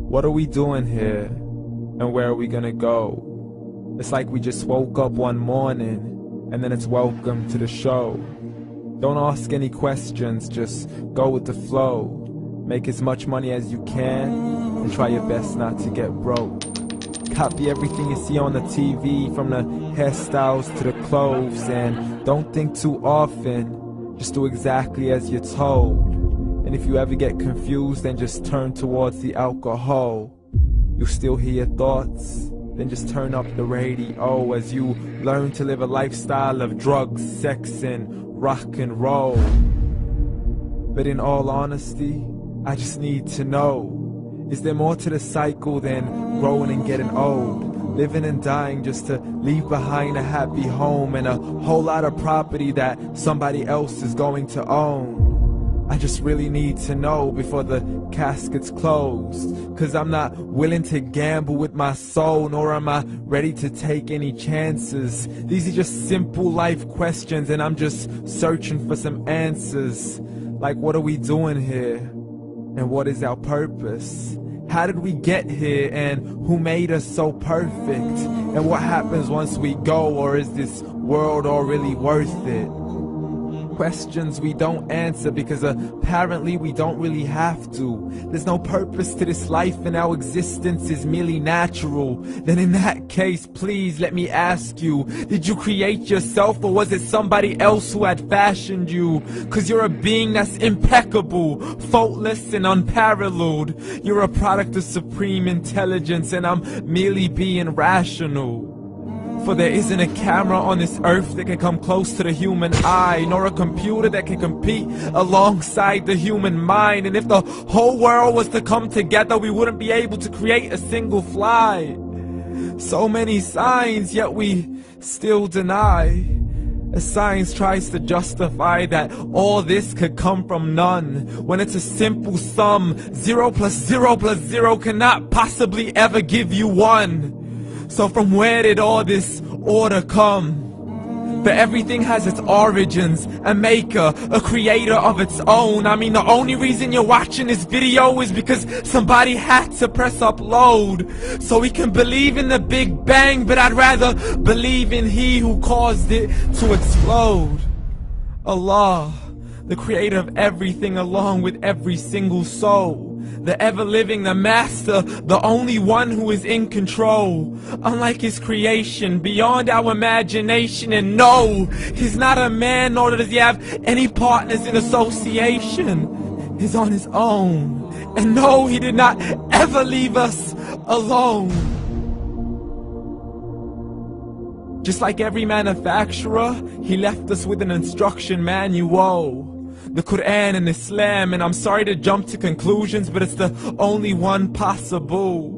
What are we doing here? And where are we gonna go? It's like we just woke up one morning, and then it's welcome to the show. Don't ask any questions, just go with the flow. Make as much money as you can, and try your best not to get broke. Copy everything you see on the TV, from the hairstyles to the clothes, and don't think too often, just do exactly as you're told. And if you ever get confused, then just turn towards the alcohol. You still hear your thoughts? Then just turn up the radio as you learn to live a lifestyle of drugs, sex, and rock and roll. But in all honesty, I just need to know, is there more to the cycle than growing and getting old? Living and dying just to leave behind a happy home and a whole lot of property that somebody else is going to own. I just really need to know before the casket's closed, 'cause I'm not willing to gamble with my soul, nor am I ready to take any chances. These are just simple life questions, and I'm just searching for some answers. Like, what are we doing here? And what is our purpose? How did we get here, and who made us so perfect? And what happens once we go, or is this world all really worth it? Questions we don't answer because apparently we don't really have to. There's no purpose to this life and our existence is merely natural. Then in that case, please let me ask you, did you create yourself, or was it somebody else who had fashioned you? 'Cause you're a being that's impeccable, faultless and unparalleled. You're a product of supreme intelligence, and I'm merely being rational. For there isn't a camera on this earth that can come close to the human eye, nor a computer that can compete alongside the human mind. And if the whole world was to come together, we wouldn't be able to create a single fly. So many signs, yet we still deny. As science tries to justify that all this could come from none, when it's a simple sum. 0 plus 0 plus 0 cannot possibly ever give you 1. So from where did all this order come? For everything has its origins, a maker, a creator of its own. I mean, the only reason you're watching this video is because somebody had to press upload. So we can believe in the Big Bang, but I'd rather believe in He who caused it to explode. Allah, the creator of everything, along with every single soul. The ever-living, the master, the only one who is in control. Unlike his creation, beyond our imagination. And no, he's not a man, nor does he have any partners in association. He's on his own. And no, he did not ever leave us alone. Just like every manufacturer, he left us with an instruction manual. The Quran and Islam, and I'm sorry to jump to conclusions, but it's the only one possible.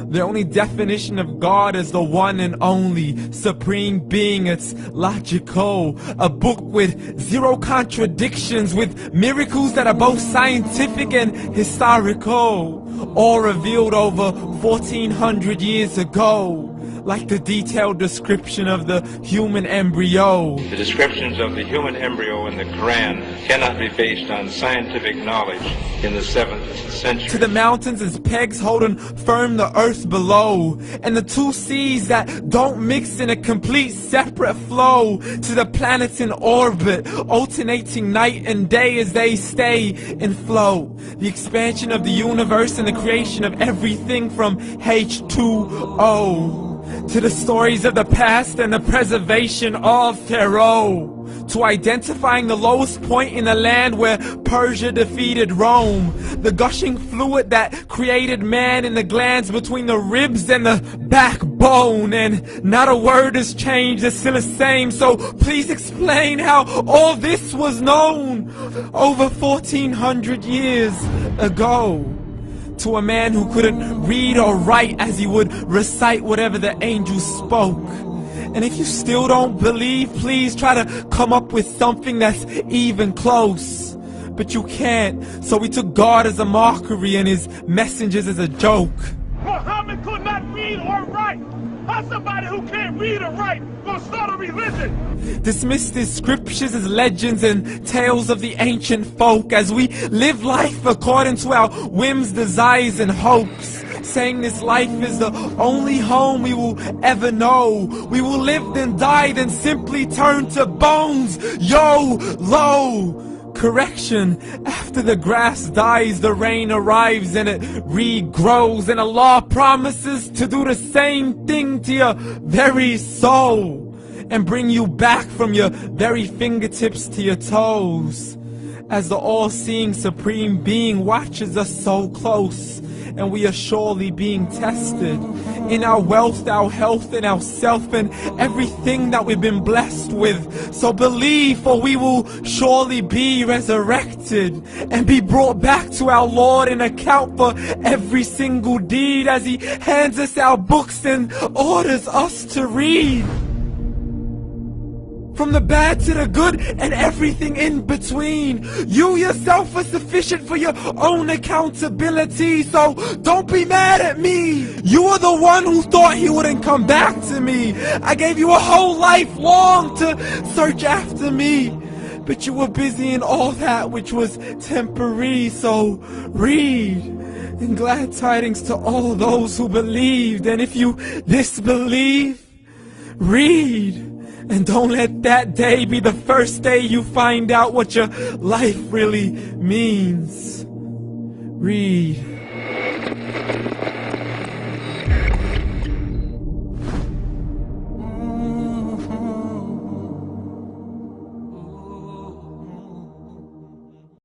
The only definition of God is the one and only supreme being. It's logical, a book with 0 contradictions, with miracles that are both scientific and historical, all revealed over 1400 years ago. Like the detailed description of the human embryo. The descriptions of the human embryo in the Quran cannot be based on scientific knowledge in the 7th century. To the mountains as pegs holding firm the earth below, and the 2 seas that don't mix in a complete separate flow. To the planets in orbit, alternating night and day as they stay in flow. The expansion of the universe and the creation of everything from H2O. To the stories of the past and the preservation of Pharaoh. To identifying the lowest point in the land where Persia defeated Rome. The gushing fluid that created man in the glands between the ribs and the backbone. And not a word has changed, it's still the same. So please explain how all this was known over 1400 years ago. To a man who couldn't read or write, as he would recite whatever the angels spoke. And if you still don't believe, please try to come up with something that's even close. But you can't, so we took God as a mockery and his messengers as a joke. Muhammad could not read or write. How somebody who can't read or write gonna start a religion? Dismiss these scriptures as legends and tales of the ancient folk, as we live life according to our whims, desires, and hopes. saying this life is the only home we will ever know. We will live then die, then simply turn to bones. YOLO! Correction, after the grass dies, the rain arrives and it regrows, and Allah promises to do the same thing to your very soul and bring you back from your very fingertips to your toes, as the all-seeing supreme being watches us so close, and we are surely being tested in our wealth, our health, and our self, and everything that we've been blessed with. So believe, for we will surely be resurrected and be brought back to our Lord and account for every single deed, as He hands us our books and orders us to read. From the bad to the good and everything in between. You yourself are sufficient for your own accountability, so don't be mad at me. You are the one who thought He wouldn't come back to me. I gave you a whole life long to search after me, but you were busy in all that which was temporary. So read, and glad tidings to all those who believed. And if you disbelieve, read. And don't let that day be the first day you find out what your life really means. Read.